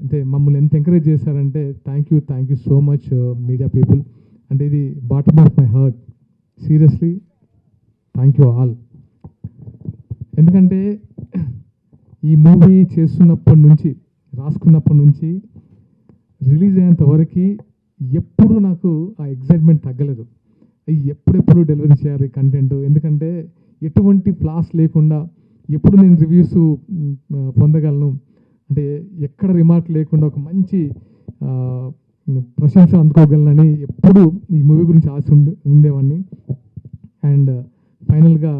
అంటే మమ్మల్ని ఎంత ఎంకరేజ్ చేశారంటే thank you so much media people. అంటే ఇది bottom of my heart, seriously thank you all. ఎందుకంటే ఈ మూవీ చేస్తున్నప్పటి నుంచి, రాసుకున్నప్పటి నుంచి రిలీజ్ అయ్యేంత వరకు ఎప్పుడు నాకు ఆ ఎగ్జైట్మెంట్ తగ్గలేదు. ఎప్పుడెప్పుడు డెలివరీ చేయాలి కంటెంట్, ఎందుకంటే ఎటువంటి ఫ్లాస్ లేకుండా ఎప్పుడు నేను రివ్యూస్ పొందగలను, అంటే ఎక్కడ రిమార్క్ లేకుండా ఒక మంచి ప్రశంస అందుకోగలనని ఎప్పుడు ఈ మూవీ గురించి ఆశ ఉండేవాడిని. అండ్ ఫైనల్గా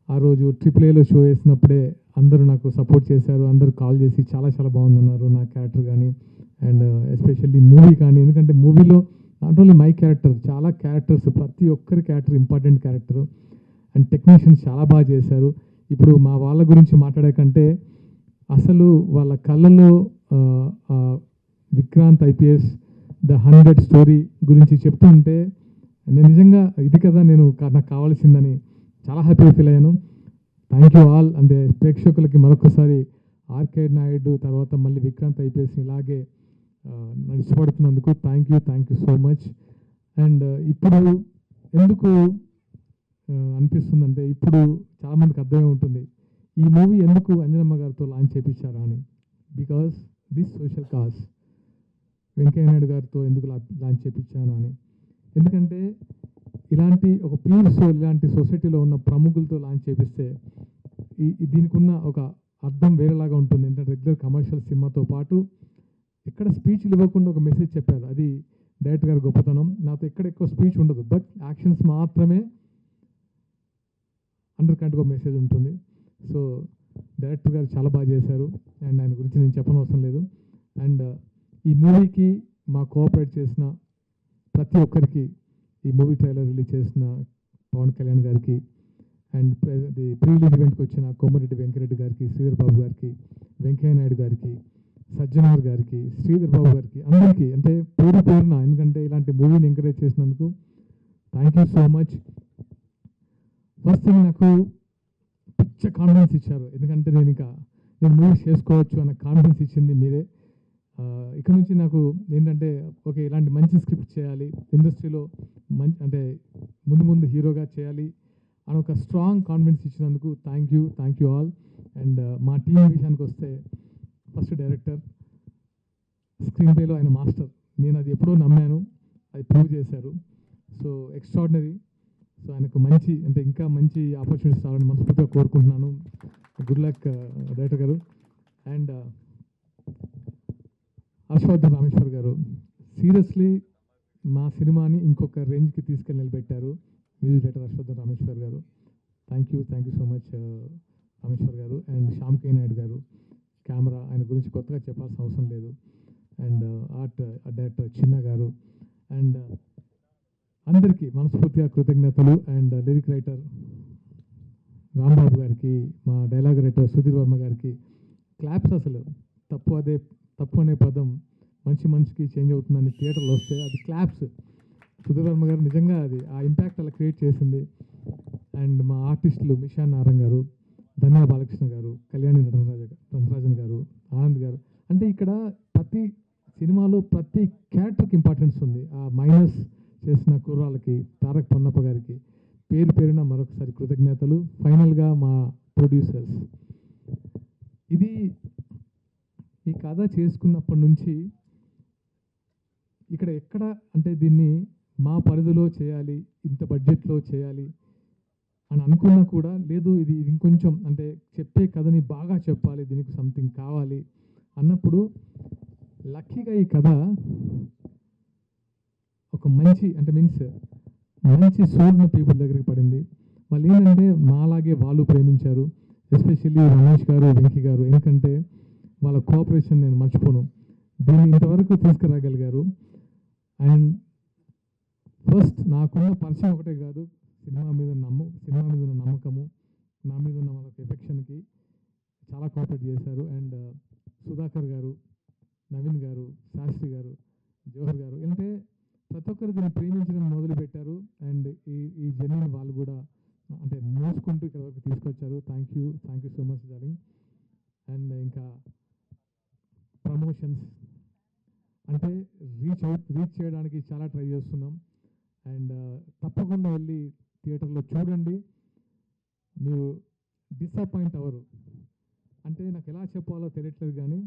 ఆ రోజు AAAలో షో వేసినప్పుడే అందరూ నాకు సపోర్ట్ చేశారు. అందరూ కాల్ చేసి చాలా చాలా బాగుందన్నారు నా క్యారెక్టర్ కానీ, అండ్ ఎస్పెషల్లీ మూవీ కానీ. ఎందుకంటే మూవీలో నాట్ ఓన్లీ మై క్యారెక్టర్, చాలా క్యారెక్టర్స్, ప్రతి ఒక్కరి character important character. And technicians చాలా బాగా చేశారు. ఇప్పుడు మా వాళ్ళ గురించి మాట్లాడే కంటే అసలు వాళ్ళ కళ్ళలో విక్రాంత్ IPS ద 100 స్టోరీ గురించి చెప్తుంటే నేను నిజంగా ఇది కదా నాకు కావాల్సిందని చాలా హ్యాపీగా ఫీల్ అయ్యాను. Thank you all. అంటే ప్రేక్షకులకి మరొకసారి ఆర్కే నాయుడు తర్వాత మళ్ళీ విక్రాంత్ IPS ఇలాగే నన్ను ఇష్టపడుతున్నందుకు thank you so much. And ఇప్పుడు ఎందుకు అనిపిస్తుందంటే, ఇప్పుడు చాలామందికి అర్థమే ఉంటుంది ఈ మూవీ ఎందుకు అంజనమ్మ గారితో లాంచ్ చేయించారా అని. Because this social cause, Venkaiah Naidu గారితో ఎందుకు లాంచ్ చేయించాను అని. ఎందుకంటే ఇలాంటి ఒక ప్యూర్ సోల్, ఇలాంటి సొసైటీలో ఉన్న ప్రముఖులతో లాంచ్ చేపిస్తే దీనికి ఉన్న ఒక అర్థం వేరేలాగా ఉంటుంది. ఏంటంటే రెగ్యులర్ కమర్షియల్ సినిమాతో పాటు ఎక్కడ స్పీచ్లు ఇవ్వకుండా ఒక మెసేజ్ చెప్పారు, అది డైరెక్టర్ గారి గొప్పతనం. నాతో ఎక్కడ ఎక్కువ స్పీచ్ ఉండదు, బట్ యాక్షన్స్ మాత్రమే అండర్ కరెంట్ ఒక మెసేజ్ ఉంటుంది. సో డైరెక్టర్ గారు చాలా బాగా చేశారు, అండ్ ఆయన గురించి నేను చెప్పనవసరం లేదు. అండ్ ఈ మూవీకి మా కోఆపరేట్ చేసిన ప్రతి ఒక్కరికి, ఈ మూవీ ట్రైలర్ రిలీజ్ చేసిన పవన్ కళ్యాణ్ గారికి, అండ్ ప్రీ రిలీజ్ ఈవెంట్కి వచ్చిన కోమరెడ్డి వెంకరెడ్డి గారికి, శ్రీధర్ బాబు గారికి, వెంకయ్య నాయుడు గారికి, సజ్జనర్ గారికి, శ్రీధర్ బాబు గారికి, అందరికీ అంటే పేరున, ఎందుకంటే ఇలాంటి మూవీని ఎంకరేజ్ చేసినందుకు thank you so much. First thing, నాకు పిచ్చ కాన్ఫిడెన్స్ ఇచ్చారు. ఎందుకంటే నేను మూవీస్ చేసుకోవచ్చు అన్న కాన్ఫిడెన్స్ ఇచ్చింది మీరే. ఇక్కడ నుంచి నాకు ఏంటంటే ఓకే, ఇలాంటి మంచి స్క్రిప్ట్ చేయాలి, ఇండస్ట్రీలో అంటే ముందు హీరోగా చేయాలి అని ఒక స్ట్రాంగ్ కాన్ఫిడెన్స్ ఇచ్చినందుకు థ్యాంక్ యూ ఆల్. అండ్ మా టీం విషయానికి వస్తే, ఫస్ట్ డైరెక్టర్, స్క్రీన్ ప్లేలో ఆయన మాస్టర్. నేను అది ఎప్పుడో నమ్మాను, అది ప్రూవ్ చేశారు. So extraordinary. సో ఆయనకు ఇంకా మంచి ఆపర్చునిటీస్ రావాలని మనస్ఫూర్తిగా కోరుకుంటున్నాను. గుడ్ లక్ డైరెక్టర్ గారు. అండ్ హర్షవర్ధన్ రామేశ్వర్ గారు, సీరియస్లీ మా సినిమాని ఇంకొక రేంజ్కి తీసుకెళ్ళి నిలబెట్టారు. మ్యూజిక్ డైరెక్టర్ హర్షవర్ధన్ రామేశ్వర్ గారు, thank you so much Rameshwar గారు. అండ్ శ్యామ్ కే నాయుడు గారు, కెమెరా, ఆయన గురించి కొత్తగా చెప్పాల్సిన అవసరం లేదు. అండ్ ఆర్ట్ డైరెక్టర్ చిన్న గారు, అండ్ అందరికీ మనస్ఫూర్తిగా కృతజ్ఞతలు. అండ్ లిరిక్ రైటర్ రాంబాబు గారికి, మా డైలాగ్ రైటర్ సుధీర్ వర్మ గారికి క్లాప్స్. అసలు తప్పు అనే పదం మనిషికి చేంజ్ అవుతుందని థియేటర్లో వస్తే అది క్లాప్స్. సుధీర్ వర్మ గారు నిజంగా అది ఆ ఇంపాక్ట్ అలా క్రియేట్ చేసింది. అండ్ మా ఆర్టిస్టులు మిషా నారాయణ గారు, ధన్యా బాలకృష్ణ గారు, కళ్యాణి నటరాజన్ గారు, ఆనంద్ గారు. అంటే ఇక్కడ ప్రతి సినిమాలో ప్రతి క్యారెక్టర్కి ఇంపార్టెన్స్ ఉంది. ఆ మైనస్ చేసిన కుర్రాళ్ళకి, తారక్ పొన్నప్ప గారికి పేరున మరొకసారి కృతజ్ఞతలు. ఫైనల్గా మా ప్రొడ్యూసర్స్, ఈ కథ చేసుకున్నప్పటి నుంచి ఎక్కడ అంటే దీన్ని మా పరిధిలో చేయాలి, ఇంత బడ్జెట్లో చేయాలి అని అనుకున్నా కూడా లేదు. ఇది ఇంకొంచెం అంటే చెప్పే కథని బాగా చెప్పాలి, దీనికి సంథింగ్ కావాలి అన్నప్పుడు లక్కీగా ఈ కథ ఒక మంచి సోల్న పీపుల్ దగ్గరికి పడింది. వాళ్ళు ఏంటంటే మాలాగే వాళ్ళు ప్రేమించారు. ఎస్పెషల్లీ రమేష్ గారు, వెంకీ గారు. ఎందుకంటే వాళ్ళ కోఆపరేషన్ నేను మర్చిపోను. దీన్ని ఇంతవరకు తీసుకురాగలిగారు. అండ్ ఫస్ట్ నాకున్న పరిచయం ఒకటే కాదు, సినిమా మీద ఉన్న నమ్మకము, నా మీద ఉన్న వాళ్ళకి ఎఫెక్షన్కి చాలా కోఆపరేట్ చేశారు. అండ్ సుధాకర్ గారు, నవీన్ గారు, శాస్త్రి గారు, జోహర్ గారు, అంటే ప్రతి ఒక్కరు దీన్ని ప్రేమించడం మొదలుపెట్టారు. అండ్ ఈ జర్నీని వాళ్ళు కూడా అంటే మోసుకుంటూ ఇక్కడ వరకు తీసుకొచ్చారు. Thank you so much darling. And ఇంకా ప్రమోషన్స్ అంటే రీచ్ చేయడానికి చాలా ట్రై చేస్తున్నాం. అండ్ తప్పకుండా వెళ్ళి థియేటర్లో చూడండి, మీరు డిసప్పాయింట్ అవ్వరు. అంటే నాకు ఎలా చెప్పాలో తెలియట్లేదు, కానీ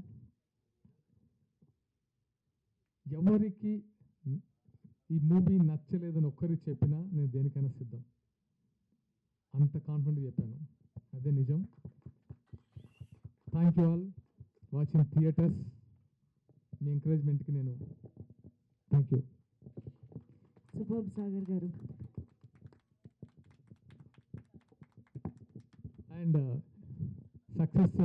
ఎవరికి ఈ మూవీ నచ్చలేదని ఒక్కరికి చెప్పినా నేను దేనికైనా సిద్ధం. అంత కాన్ఫిడెంట్ చెప్పాను, అదే నిజం. Thank you all watching theatres. మీ ఎంకరేజ్మెంట్కి నేను థ్యాంక్ యూ. సూపర్ సాగర్ గారు. And success